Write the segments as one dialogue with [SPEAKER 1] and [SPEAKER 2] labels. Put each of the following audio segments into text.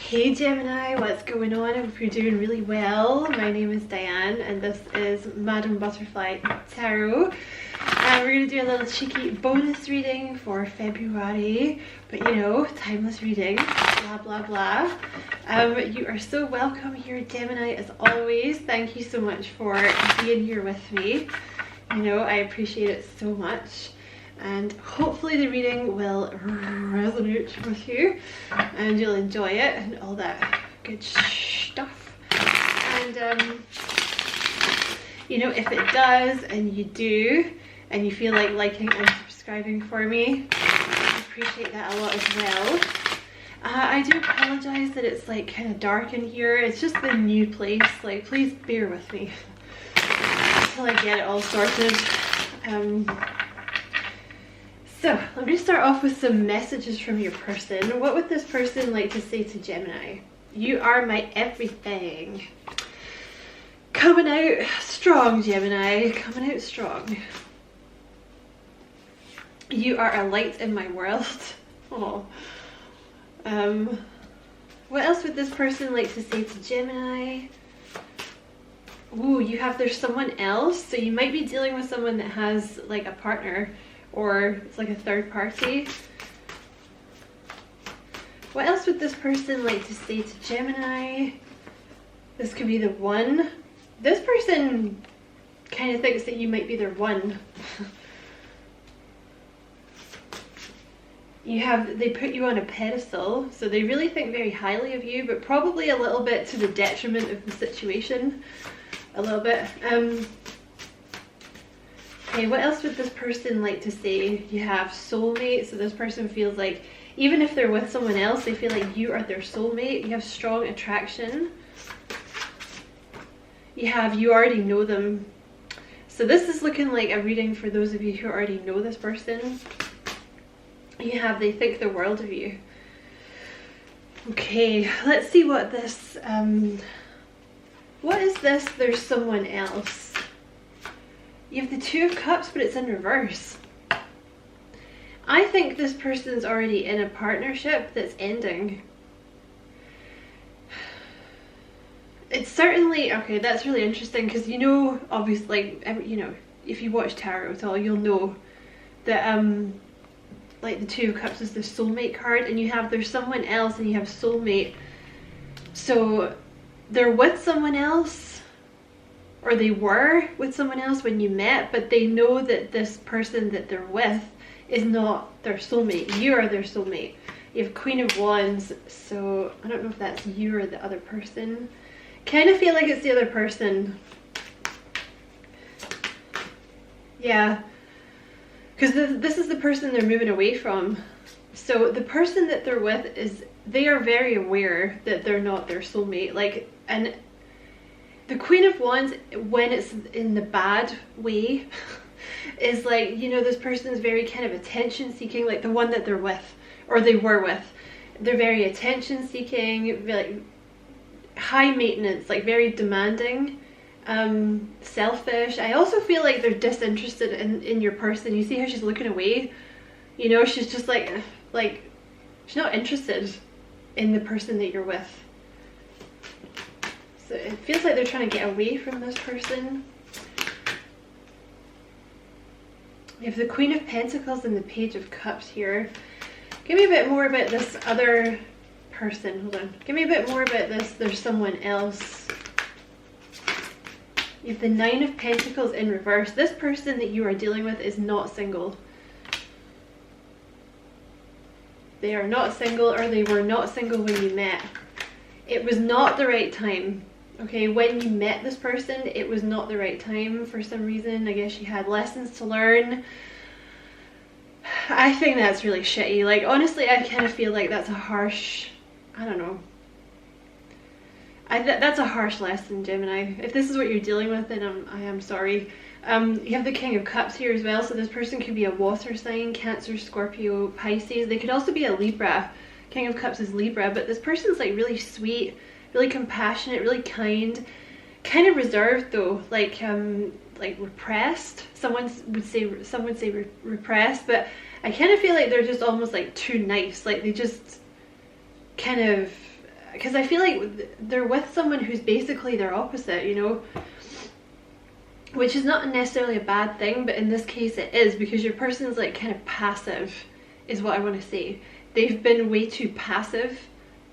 [SPEAKER 1] Hey Gemini, what's going on? I hope you're doing really well. My name is Diane and this is Madam Butterfly Tarot. And we're going to do a little cheeky bonus reading for February. But you know, timeless reading, blah blah blah. You are so welcome here, Gemini, as always. Thank you so much for being here with me. You know, I appreciate it so much. And hopefully the reading will resonate with you and you'll enjoy it and all that good stuff. And you know, if it does and you do and you feel like liking and subscribing for me, I appreciate that a lot as well. I do apologize that it's like kind of dark in here. It's just the new place. Like, please bear with me until I get it all sorted. So let me start off with some messages from your person. What would this person like to say to Gemini? You are my everything. Coming out strong, Gemini. Coming out strong. You are a light in my world. Oh. What else would this person like to say to Gemini? Ooh, you have there's someone else. So you might be dealing with someone that has like a partner, or it's like a third party. What else would this person like to say to Gemini? This could be the one. This person kind of thinks that you might be their one. They put you on a pedestal, so they really think very highly of you, but probably a little bit to the detriment of the situation. A little bit. Okay, what else would this person like to say? You have soulmate, so this person feels like even if they're with someone else, they feel like you are their soulmate. You have strong attraction. You already know them. So this is looking like a reading for those of you who already know this person. They think the world of you. Okay, let's see what this, what is this? There's someone else. You have the Two of Cups, but it's in reverse. I think this person's already in a partnership that's ending. It's certainly, okay, that's really interesting because you know, obviously, you know, if you watch tarot at all, you'll know that, like the Two of Cups is the soulmate card, and you have there's someone else and you have soulmate. So they're with someone else, or they were with someone else when you met, but they know that this person that they're with is not their soulmate. You are their soulmate. You have Queen of Wands, so I don't know if that's you or the other person. Kind of feel like it's the other person. Yeah, because this is the person they're moving away from. So the person that they're with they are very aware that they're not their soulmate. Like, and the Queen of Wands, when it's in the bad way, is like, you know, this person is very kind of attention seeking, like the one that they're with, or they were with. They're very attention seeking, like high maintenance, like very demanding, selfish. I also feel like they're disinterested in your person. You see how she's looking away? You know, she's just like she's not interested in the person that you're with. So it feels like they're trying to get away from this person. You have the Queen of Pentacles and the Page of Cups here. Give me a bit more about this other person. Hold on. Give me a bit more about this. There's someone else. You have the Nine of Pentacles in reverse. This person that you are dealing with is not single. They are not single, or they were not single when you met. It was not the right time. Okay, when you met this person, it was not the right time for some reason. I guess you had lessons to learn. I think that's really shitty. Like, honestly, I kind of feel like that's a harsh, I don't know. That's a harsh lesson, Gemini. If this is what you're dealing with, then I am sorry. You have the King of Cups here as well, so this person could be a water sign, Cancer, Scorpio, Pisces. They could also be a Libra. King of Cups is Libra, but this person's like really sweet, really compassionate, really kind, kind of reserved though, like repressed. Someone would say repressed, but I kind of feel like they're just almost like too nice. Like they just kind of because I feel like they're with someone who's basically their opposite, you know, which is not necessarily a bad thing, but in this case it is, because your person's like kind of passive is what I want to say. They've been way too passive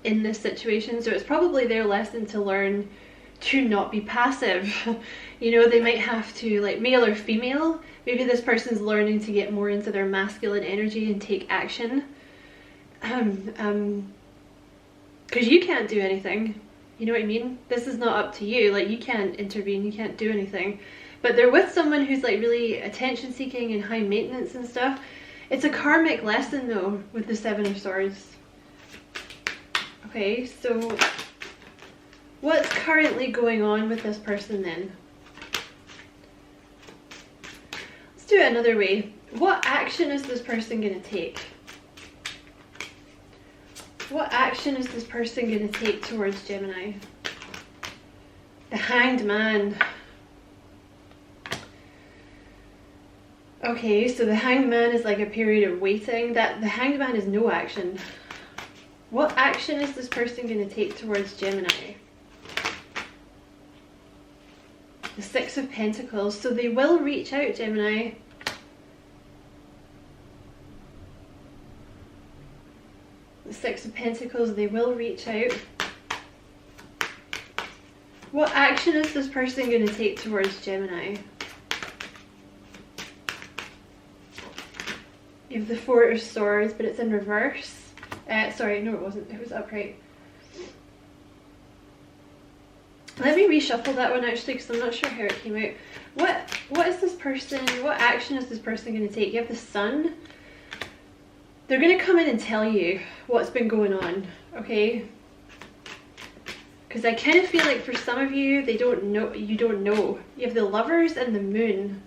[SPEAKER 1] in this situation, so it's probably their lesson to learn to not be passive. You know, they might have to, like, male or female, maybe this person's learning to get more into their masculine energy and take action. Because you can't do anything, you know what I mean? This is not up to you, like, you can't intervene, you can't do anything. But they're with someone who's like really attention seeking and high maintenance and stuff. It's a karmic lesson though, with the Seven of Swords. Okay, so what's currently going on with this person then? Let's do it another way. What action is this person going to take? What action is this person going to take towards Gemini? The Hanged Man. Okay, so the Hanged Man is like a period of waiting. The Hanged Man is no action. What action is this person going to take towards Gemini? The Six of Pentacles. So they will reach out, Gemini. The Six of Pentacles, they will reach out. What action is this person going to take towards Gemini? You have the Four of Swords, but it's in reverse. Sorry, no it wasn't, it was upright. Let me reshuffle that one actually, because I'm not sure how it came out. What is this person, what action is this person going to take? You have the Sun. They're going to come in and tell you what's been going on, okay? Because I kind of feel like for some of you, they don't know, you don't know. You have the Lovers and the Moon.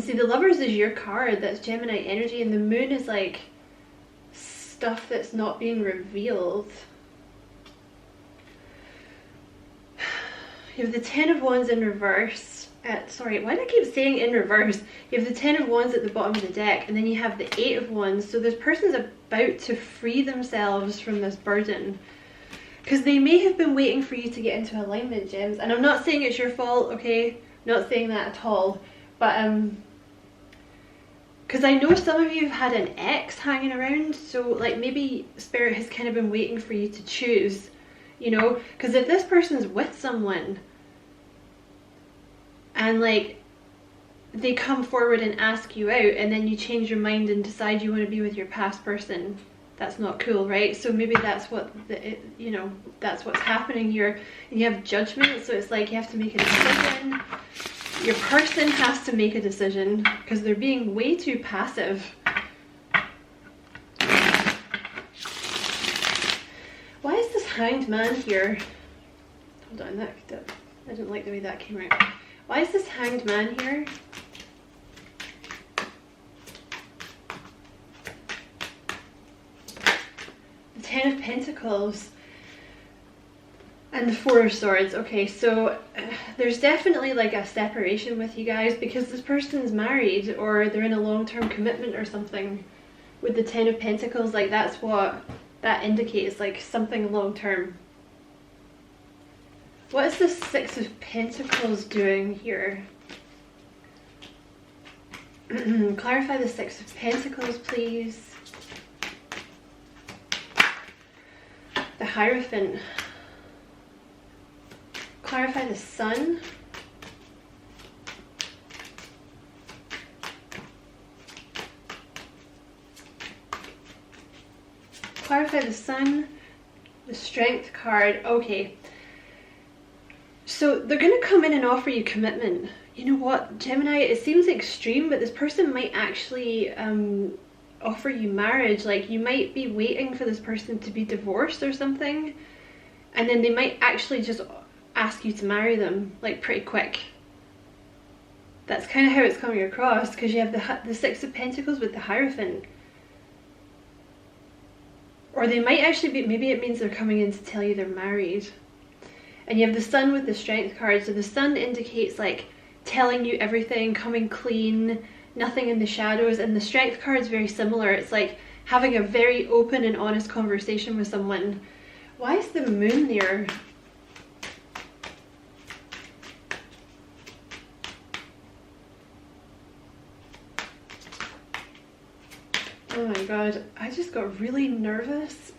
[SPEAKER 1] See, the Lovers is your card, that's Gemini energy, and the Moon is like stuff that's not being revealed. You have the Ten of Wands in reverse. Sorry, why do I keep saying in reverse? You have the Ten of Wands at the bottom of the deck, and then you have the Eight of Wands. So this person's about to free themselves from this burden, because they may have been waiting for you to get into alignment, Gems. And I'm not saying it's your fault, okay? Not saying that at all. But because I know some of you have had an ex hanging around, so like maybe Spirit has kind of been waiting for you to choose, you know? Because if this person's with someone and like they come forward and ask you out, and then you change your mind and decide you want to be with your past person, that's not cool, right? So maybe that's what you know, that's what's happening here. And you have Judgment, so it's like you have to make a decision. Your person has to make a decision because they're being way too passive. Why is this Hanged Man here? Hold on, I didn't like the way that came out. Why is this Hanged Man here? The Ten of Pentacles. And the Four of Swords. Okay, so there's definitely like a separation with you guys because this person's married or they're in a long-term commitment or something. With the Ten of Pentacles, like that's what that indicates, like something long-term. What is the Six of Pentacles doing here? Clarify the Six of Pentacles, please. The Hierophant. Clarify the Sun. Clarify the Sun. The Strength card. Okay. So they're going to come in and offer you commitment. You know what, Gemini, it seems extreme, but this person might actually offer you marriage. Like you might be waiting for this person to be divorced or something, and then they might actually just ask you to marry them like pretty quick. That's kind of how it's coming across, because you have the Six of Pentacles with the Hierophant. Or they might actually be, maybe it means they're coming in to tell you they're married. And you have the Sun with the Strength card. So the Sun indicates like telling you everything, coming clean, nothing in the shadows. And the Strength card is very similar. It's like having a very open and honest conversation with someone. Why is the moon there? Oh my god, I just got really nervous.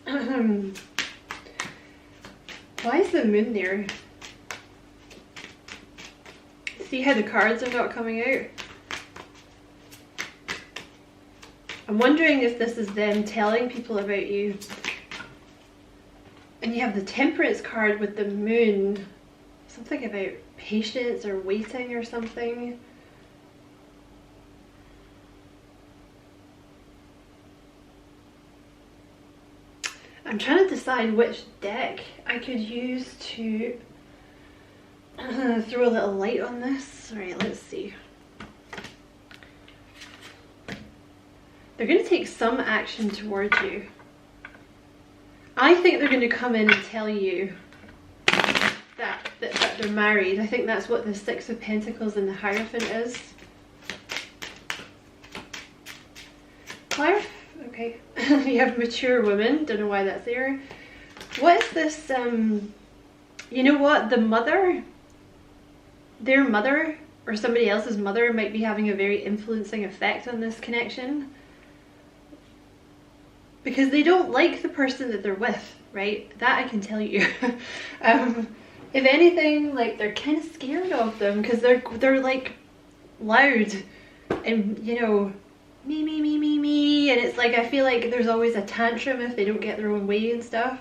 [SPEAKER 1] Why is the moon there? See how the cards are not coming out? I'm wondering if this is them telling people about you. And you have the Temperance card with the moon. Something about patience or waiting or something. I'm trying to decide which deck I could use to throw a little light on this. Alright, let's see. They're going to take some action towards you. I think they're going to come in and tell you that they're married. I think that's what the Six of Pentacles and the Hierophant is. Clarif? Okay. You have mature women. Don't know why that's there. What is this? You know what? The mother, their mother, or somebody else's mother might be having a very influencing effect on this connection. Because they don't like the person that they're with, right? That I can tell you. If anything, like, they're kind of scared of them because they're like loud and, you know, me, and it's like I feel like there's always a tantrum if they don't get their own way and stuff.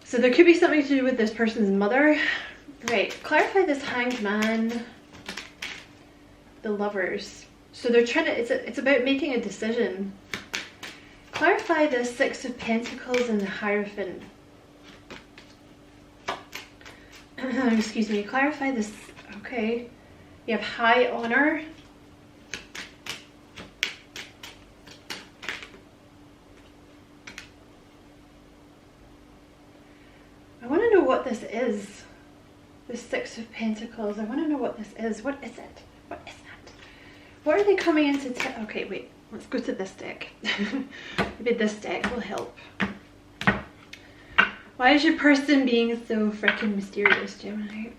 [SPEAKER 1] So there could be something to do with this person's mother. Right, clarify this Hanged Man, the Lovers. So they're trying to, it's about making a decision. Clarify the Six of Pentacles and the Hierophant. Excuse me, clarify this. Okay, you have High Honor. I want to know what this is. The Six of Pentacles. I want to know what this is. What is it? What is that? What are they coming into? Okay, wait. Let's go to this deck. Maybe this deck will help. Why is your person being so freaking mysterious, Gemini?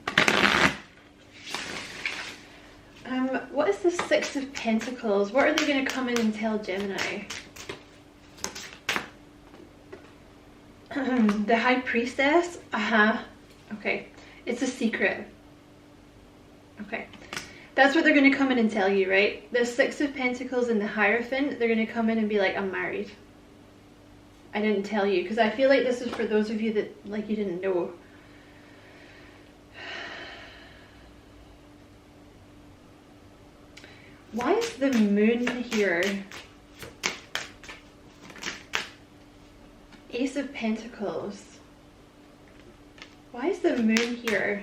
[SPEAKER 1] What is the Six of Pentacles? What are they going to come in and tell Gemini? The High Priestess? Okay. It's a secret. Okay. That's what they're going to come in and tell you, right? The Six of Pentacles and the Hierophant, they're going to come in and be like, I'm married. I didn't tell you. Because I feel like this is for those of you that, like, you didn't know. Why is the moon here? Ace of Pentacles. Why is the moon here?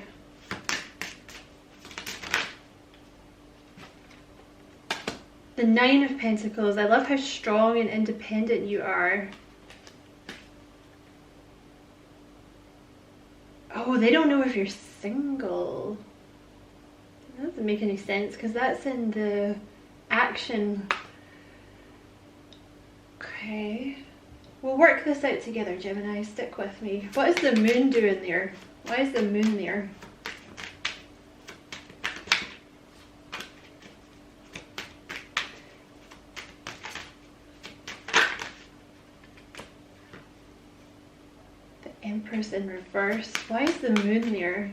[SPEAKER 1] The Nine of Pentacles. I love how strong and independent you are. Oh, they don't know if you're single. That doesn't make any sense because that's in the action. Okay. We'll work this out together, Gemini. Stick with me. What is the moon doing there? Why is the moon there? The Empress in reverse. Why is the moon there?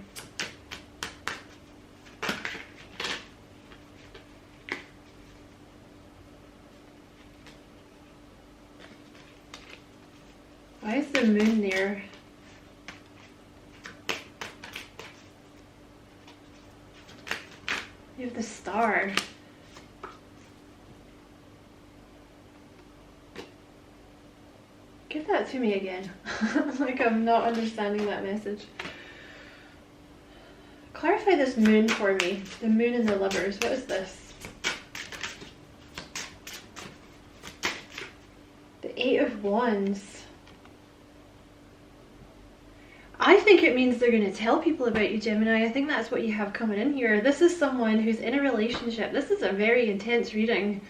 [SPEAKER 1] Why is the moon there? You have the Star. Give that to me again. Like I'm not understanding that message. Clarify this moon for me. The moon and the Lovers. What is this? The Eight of Wands. I think it means they're going to tell people about you, Gemini. I think that's what you have coming in here. This is someone who's in a relationship. This is a very intense reading.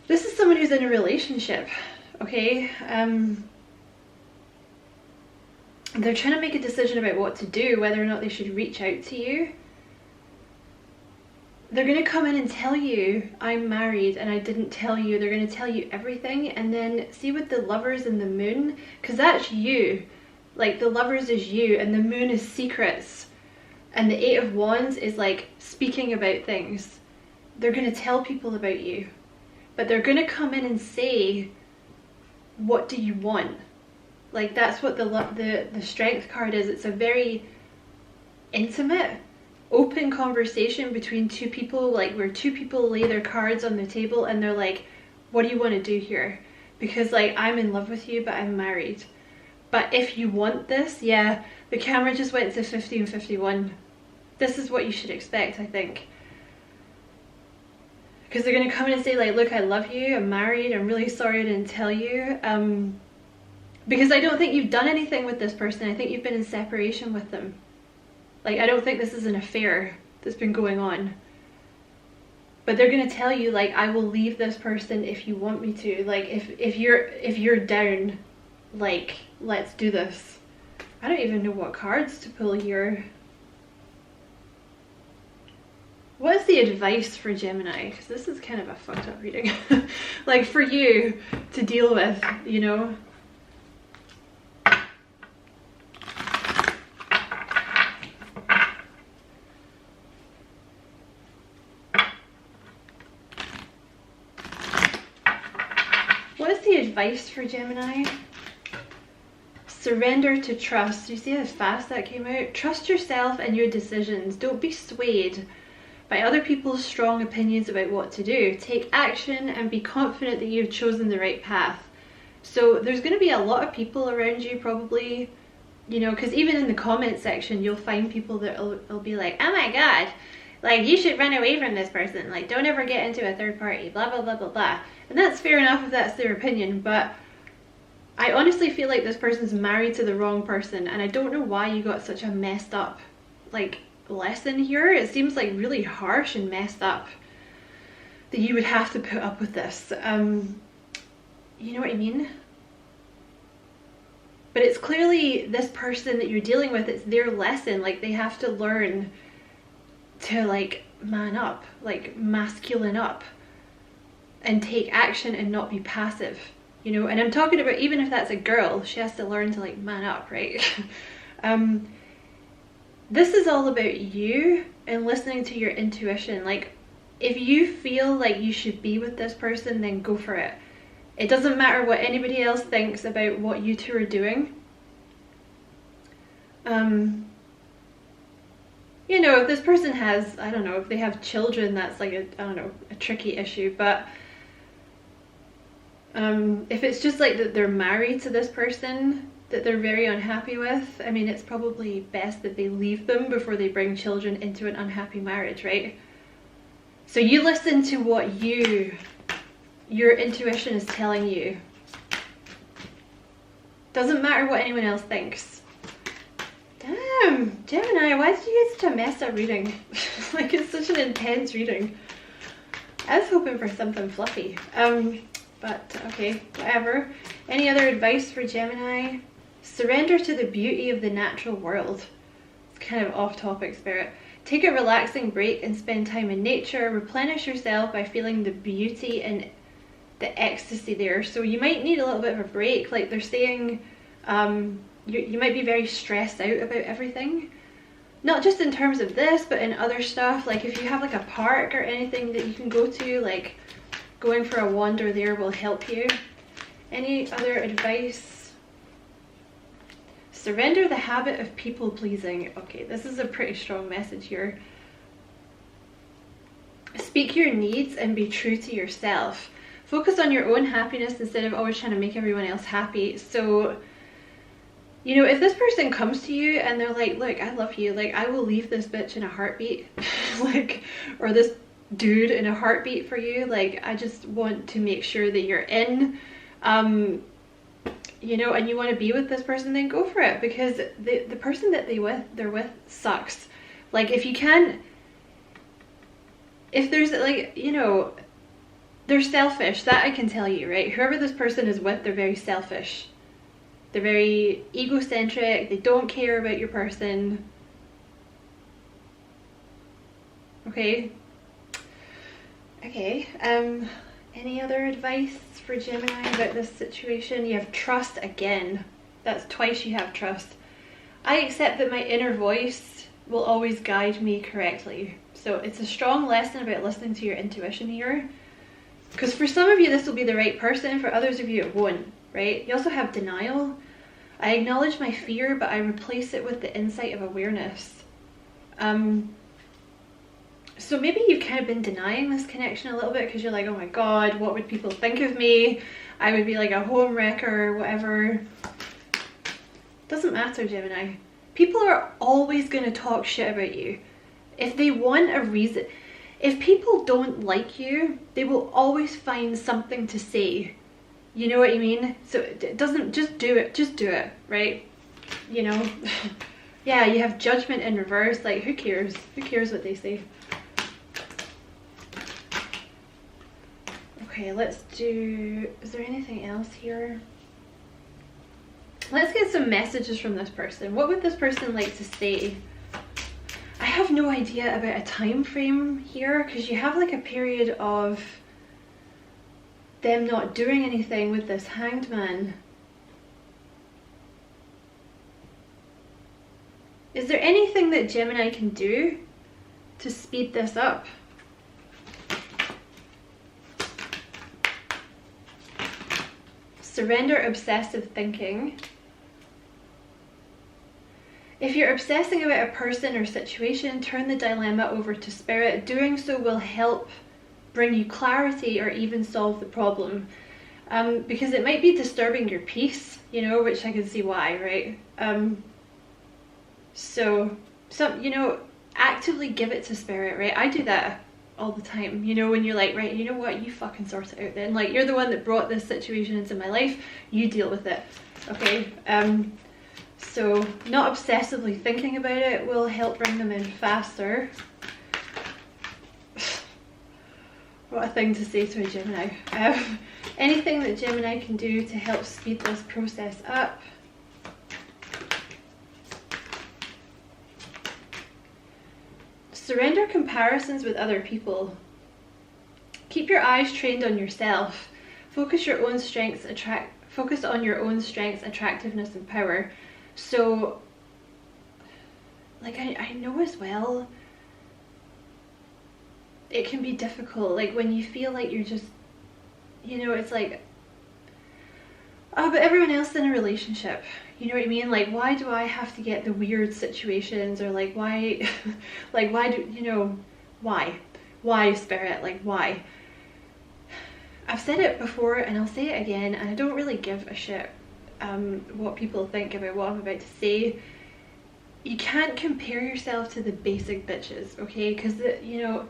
[SPEAKER 1] This is someone who's in a relationship, okay? They're trying to make a decision about what to do, whether or not they should reach out to you. They're going to come in and tell you, I'm married and I didn't tell you. They're going to tell you everything. And then see with the Lovers and the Moon, because that's you. Like the Lovers is you and the Moon is secrets. And the Eight of Wands is like speaking about things. They're going to tell people about you. But they're going to come in and say, what do you want? Like that's what the Strength card is. It's a very intimate, open conversation between two people, like where two people lay their cards on the table and they're like, what do you want to do here? Because like, I'm in love with you, but I'm married. But if you want this, yeah, the camera just went to 50 and 51. This is what you should expect, I think. Because they're going to come in and say like, look, I love you, I'm married, I'm really sorry I didn't tell you. Because I don't think you've done anything with this person. I think you've been in separation with them. Like, I don't think this is an affair that's been going on. But they're going to tell you, like, I will leave this person if you want me to. Like, if you're down, like, let's do this. I don't even know what cards to pull here. What is the advice for Gemini? Because this is kind of a fucked up reading. Like, for you to deal with, you know? Advice for Gemini? Surrender to trust. You see how fast that came out? Trust yourself and your decisions. Don't be swayed by other people's strong opinions about what to do. Take action and be confident that you've chosen the right path. So there's going to be a lot of people around you probably, you know, because even in the comment section you'll find people that will be like, oh my god, like you should run away from this person, like don't ever get into a third party, blah blah blah blah blah. And that's fair enough if that's their opinion, but I honestly feel like this person's married to the wrong person, and I don't know why you got such a messed up like lesson here. It seems like really harsh and messed up that you would have to put up with this. You know what I mean? But it's clearly this person that you're dealing with, it's their lesson. Like they have to learn to like man up, like masculine up, and take action and not be passive, you know. And I'm talking about even if that's a girl, she has to learn to like man up, right? This is all about you and listening to your intuition. Like if you feel like you should be with this person, then go for it. It doesn't matter what anybody else thinks about what you two are doing. You know, if this person has, I don't know, if they have children, that's like a, I don't know, a tricky issue. But if it's just like that they're married to this person that they're very unhappy with, I mean, it's probably best that they leave them before they bring children into an unhappy marriage, right? So you listen to what your intuition is telling you. Doesn't matter what anyone else thinks. Damn, Gemini, why did you get such a messed up reading? Like, it's such an intense reading. I was hoping for something fluffy. But okay, whatever. Any other advice for Gemini? Surrender to the beauty of the natural world. It's kind of off topic, Spirit. Take a relaxing break and spend time in nature. Replenish yourself by feeling the beauty and the ecstasy there. So you might need a little bit of a break. Like they're saying, you might be very stressed out about everything. Not just in terms of this, but in other stuff. Like if you have like a park or anything that you can go to, like going for a wander there will help you. Any other advice? Surrender the habit of people pleasing. Okay, this is a pretty strong message here. Speak your needs and be true to yourself. Focus on your own happiness instead of always trying to make everyone else happy. So, you know, if this person comes to you and they're like, look, I love you, like I will leave this bitch in a heartbeat, like, or this dude in a heartbeat for you, like I just want to make sure that you're in, you know, and you want to be with this person, then go for it, because the person that they're with sucks. Like, if you can, if there's like, you know, they're selfish, that I can tell you, right? Whoever this person is with, they're very selfish. They're very egocentric. They don't care about your person. Okay. Okay. Any other advice for Gemini about this situation? You have trust again. That's twice you have trust. I accept that my inner voice will always guide me correctly. So it's a strong lesson about listening to your intuition here. Because for some of you, this will be the right person. For others of you, it won't, right? You also have denial. I acknowledge my fear, but I replace it with the insight of awareness. So maybe you've kind of been denying this connection a little bit because you're like, oh my God, what would people think of me? I would be like a home wrecker or whatever. Doesn't matter, Gemini. People are always going to talk shit about you. If they want a reason, if people don't like you, they will always find something to say. You know what I mean? So it doesn't, just do it, right? You know? Yeah, you have judgment in reverse. Like, who cares? Who cares what they say? Okay, let's do, is there anything else here? Let's get some messages from this person. What would this person like to say? I have no idea about a time frame here, because you have like a period of them not doing anything with this Hanged Man. Is there anything that Gemini can do to speed this up? Surrender obsessive thinking. If you're obsessing about a person or situation, turn the dilemma over to spirit. Doing so will help bring you clarity or even solve the problem. Because it might be disturbing your peace, you know, which I can see why, right? So, you know, actively give it to spirit, right? I do that all the time, you know, when you're like, right, you know what, you fucking sort it out then. Like, you're the one that brought this situation into my life, you deal with it, okay? So not obsessively thinking about it will help bring them in faster. What a thing to say to a Gemini. Anything that Gemini can do to help speed this process up. Surrender comparisons with other people. Keep your eyes trained on yourself. Focus on your own strengths, attractiveness, and power. So, like, I know as well, it can be difficult, like when you feel like you're just, you know, it's like, oh, but everyone else in a relationship, you know what I mean? Like, why do I have to get the weird situations? Or like, why, like, why do, you know, why spirit, like, why? I've said it before and I'll say it again, and I don't really give a shit what people think about what I'm about to say. You can't compare yourself to the basic bitches, okay? Because, you know,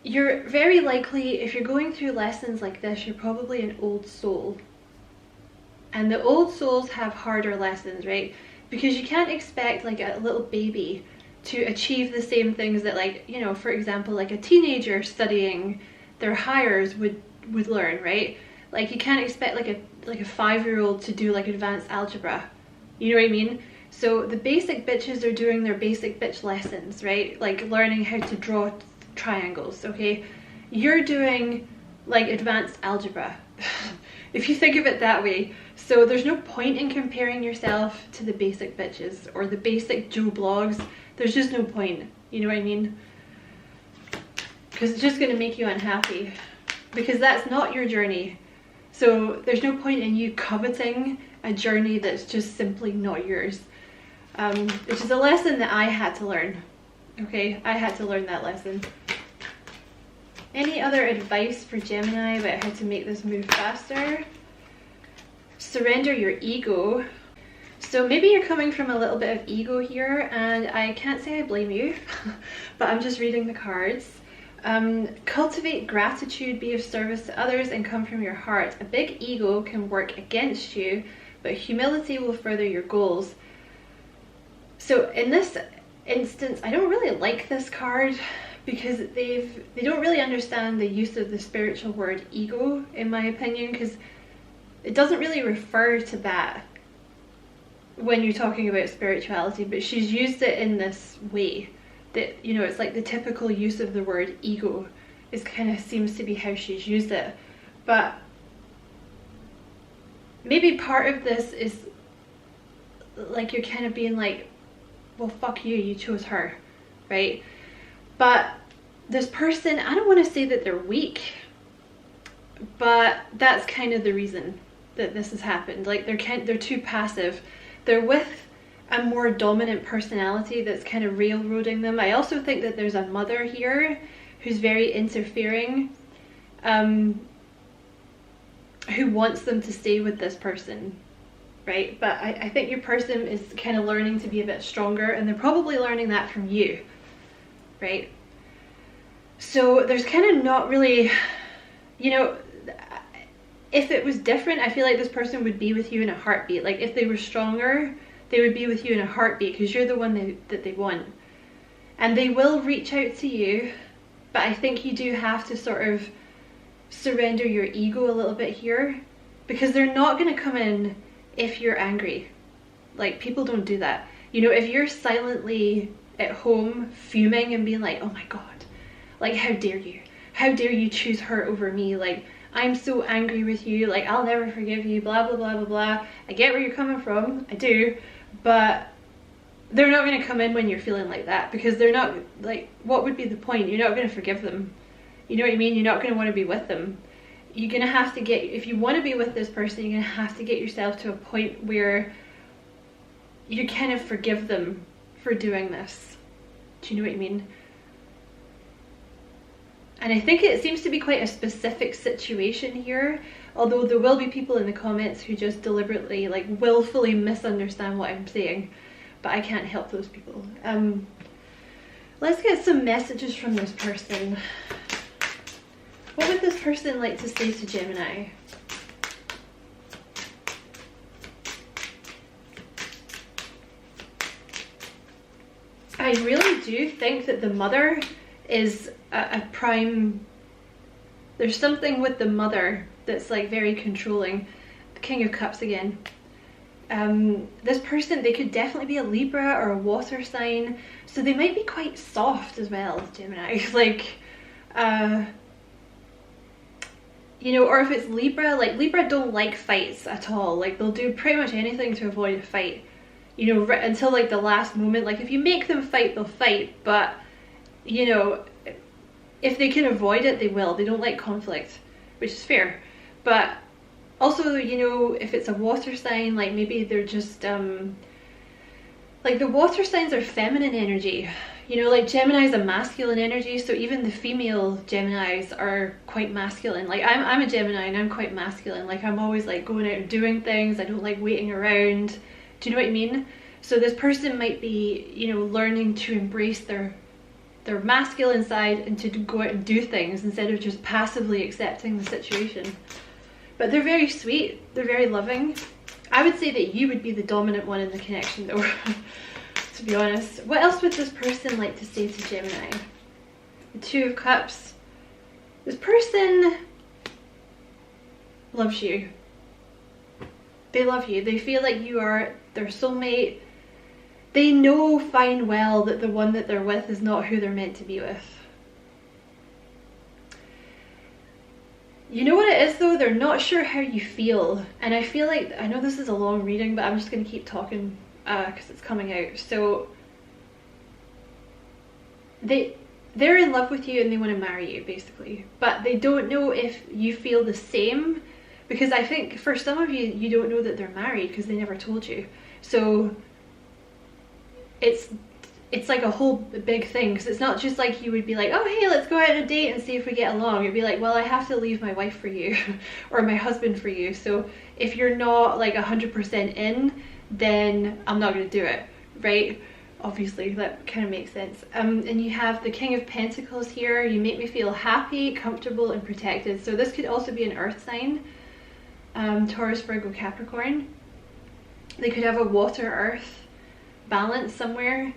[SPEAKER 1] you're very likely, if you're going through lessons like this, you're probably an old soul. And the old souls have harder lessons, right? Because you can't expect like a little baby to achieve the same things that, like, you know, for example, like a teenager studying their hires would learn, right? Like, you can't expect like a 5-year-old to do like advanced algebra. You know what I mean? So the basic bitches are doing their basic bitch lessons, right? Like learning how to draw triangles, okay? You're doing like advanced algebra, if you think of it that way. So there's no point in comparing yourself to the basic bitches or the basic Joe blogs. There's just no point, you know what I mean? Because it's just going to make you unhappy, because that's not your journey. So there's no point in you coveting a journey that's just simply not yours. Which is a lesson that I had to learn. Okay, I had to learn that lesson. Any other advice for Gemini about how to make this move faster? Surrender your ego. So maybe you're coming from a little bit of ego here, and I can't say I blame you, but I'm just reading the cards. Cultivate gratitude, be of service to others, and come from your heart. A big ego can work against you, but humility will further your goals. So in this instance, I don't really like this card because they don't really understand the use of the spiritual word ego, in my opinion, because it doesn't really refer to that when you're talking about spirituality, but she's used it in this way. That, you know, it's like the typical use of the word ego is kind of seems to be how she's used it. But maybe part of this is like you're kind of being like, well, fuck you, you chose her, right? But this person, I don't want to say that they're weak, but that's kind of the reason that this has happened. Like they're too passive. They're with a more dominant personality that's kind of railroading them. I also think that there's a mother here who's very interfering, who wants them to stay with this person, right? But I think your person is kind of learning to be a bit stronger, and they're probably learning that from you, right? So there's kind of not really, you know, if it was different, I feel like this person would be with you in a heartbeat. Like if they were stronger, they would be with you in a heartbeat because you're the one that they want. And they will reach out to you, but I think you do have to sort of surrender your ego a little bit here, because they're not going to come in if you're angry. Like, people don't do that. You know, if you're silently at home fuming and being like, oh my god, like, how dare you choose her over me, like, I'm so angry with you, like, I'll never forgive you, blah blah blah blah blah. I get where you're coming from, I do, but they're not going to come in when you're feeling like that, because they're not, like, what would be the point? You're not going to forgive them, you know what I mean? You're not going to want to be with them. You're going to have to get, if you want to be with this person, you're going to have to get yourself to a point where you kind of forgive them for doing this. Do you know what I mean? And I think it seems to be quite a specific situation here, although there will be people in the comments who just deliberately, like, willfully misunderstand what I'm saying, but I can't help those people. Let's get some messages from this person. What would this person like to say to Gemini? I really do think that the mother is a prime, there's something with the mother that's like very controlling. King of Cups again. This person, they could definitely be a Libra or a water sign, so they might be quite soft as well, Gemini. Like, you know, or if it's Libra, like, Libra don't like fights at all. Like, they'll do pretty much anything to avoid a fight, you know, until like the last moment. Like, if you make them fight, they'll fight, but, you know, if they can avoid it, they will. They don't like conflict, which is fair. But also, you know, if it's a water sign, like, maybe they're just, like, the water signs are feminine energy. You know, like, Gemini is a masculine energy, so even the female Geminis are quite masculine. Like, I'm a Gemini and I'm quite masculine. Like, I'm always, like, going out and doing things. I don't like waiting around. Do you know what I mean? So this person might be, you know, learning to embrace their masculine side and to go out and do things instead of just passively accepting the situation. But they're very sweet, they're very loving. I would say that you would be the dominant one in the connection though, to be honest. What else would this person like to say to Gemini? The Two of Cups. This person loves you. They love you. They feel like you are their soulmate. They know fine well that the one that they're with is not who they're meant to be with. You know what it is though? They're not sure how you feel. And I feel like, I know this is a long reading, but I'm just going to keep talking because it's coming out. So they're in love with you and they want to marry you, basically. But they don't know if you feel the same, because I think for some of you, you don't know that they're married because they never told you. So it's like a whole big thing, because it's not just like you would be like, oh hey, let's go out on a date and see if we get along. You'd be like, well, I have to leave my wife for you or my husband for you, so if you're not like 100% in, then I'm not going to do it, right? Obviously, that kind of makes sense. And you have the King of Pentacles here. You make me feel happy, comfortable, and protected. So this could also be an earth sign. Taurus, Virgo, Capricorn. They could have a water earth balance somewhere.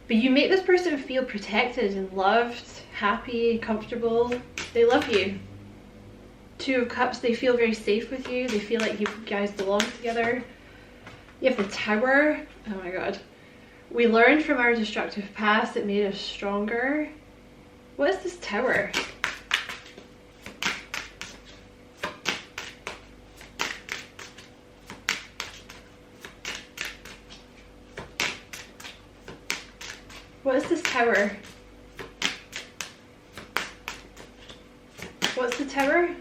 [SPEAKER 1] But you make this person feel protected and loved, happy, comfortable. They love you. Two of Cups, they feel very safe with you. They feel like you guys belong together. You have the Tower. Oh my god. We learned from our destructive past. It made us stronger. What is this Tower? What is this Tower? What's the Tower?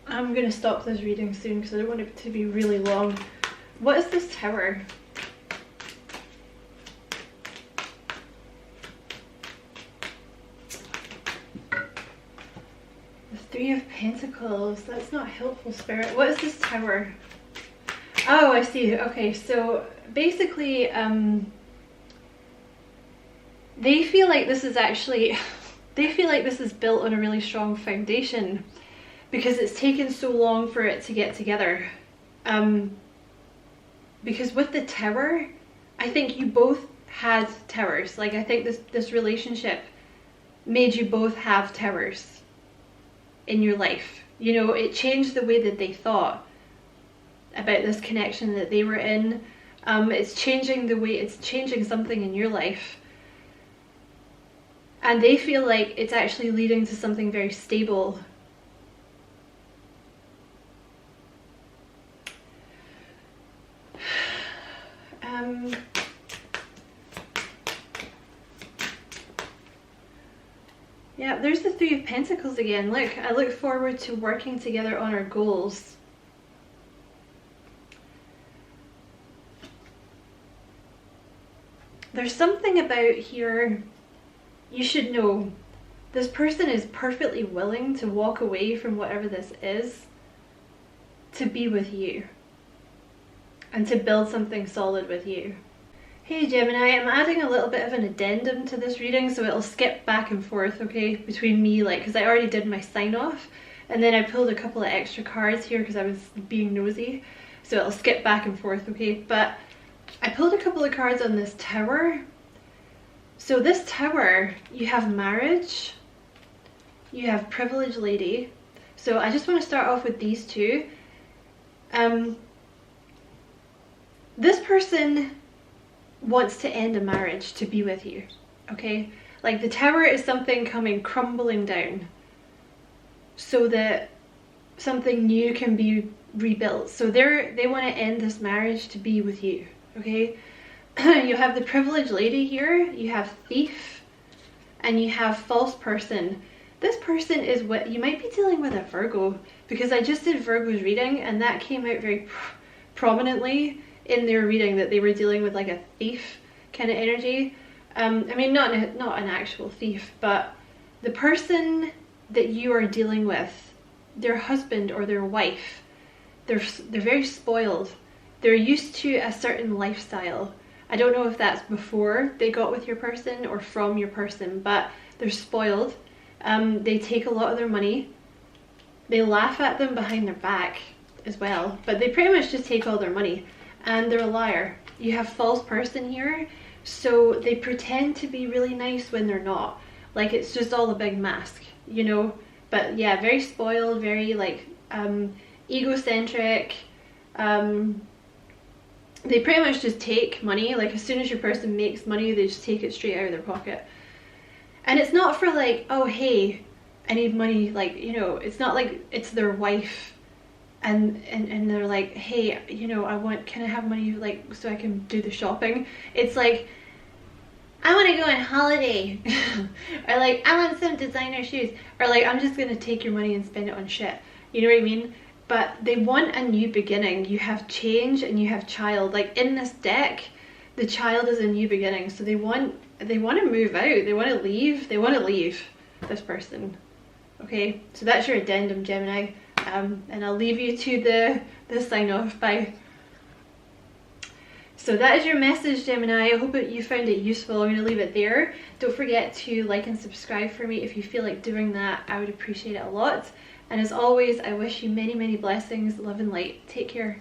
[SPEAKER 1] I'm going to stop this reading soon because I don't want it to be really long. What is this Tower? The Three of Pentacles. That's not helpful, Spirit. What is this Tower? Oh, I see. Okay, so basically, they feel like this is actually, they feel like this is built on a really strong foundation because it's taken so long for it to get together. Because with the Tower, I think you both had towers. Like, I think this relationship made you both have towers in your life. You know, it changed the way that they thought about this connection that they were in. It's changing the way, it's changing something in your life. And they feel like it's actually leading to something very stable. Yeah, there's the Three of Pentacles again. Look, I look forward to working together on our goals. There's something about here you should know. This person is perfectly willing to walk away from whatever this is to be with you and to build something solid with you. Hey Gemini, I'm adding a little bit of an addendum to this reading, so it'll skip back and forth, okay, between me, like, because I already did my sign off, and then I pulled a couple of extra cards here because I was being nosy, so it'll skip back and forth, okay. But I pulled a couple of cards on this Tower. So this Tower, you have marriage, you have privileged lady. So I just want to start off with these two. This person wants to end a marriage to be with you, okay? Like, the Tower is something coming crumbling down so that something new can be rebuilt. So they want to end this marriage to be with you, okay? You have the privileged lady here, you have thief, and you have false person. This person is what you might be dealing with, a Virgo, because I just did Virgo's reading and that came out very prominently in their reading, that they were dealing with like a thief kind of energy. I mean, not an actual thief, but the person that you are dealing with, their husband or their wife, they're very spoiled. They're used to a certain lifestyle. I don't know if that's before they got with your person or from your person, but they're spoiled. They take a lot of their money. They laugh at them behind their back as well, but they pretty much just take all their money. And they're a liar. You have false person here, so they pretend to be really nice when they're not. Like, it's just all a big mask, you know. But yeah, very spoiled, very like egocentric. They pretty much just take money. Like, as soon as your person makes money, they just take it straight out of their pocket. And it's not for like, oh hey, I need money, like, you know, it's not like it's their wife and they're like, hey, you know, can I have money, like, so I can do the shopping? It's like, I want to go on holiday. Or like, I want some designer shoes. Or like, I'm just gonna take your money and spend it on shit. You know what I mean? But they want a new beginning. You have change and you have child. Like, in this deck, the child is a new beginning. So they want to move out. They want to leave. They want to leave this person. Okay, so that's your addendum, Gemini, and I'll leave you to the sign off. Bye. So that is your message, Gemini. I hope that you found it useful. I'm going to leave it there. Don't forget to like and subscribe for me if you feel like doing that. I would appreciate it a lot. And as always, I wish you many, many blessings, love and light. Take care.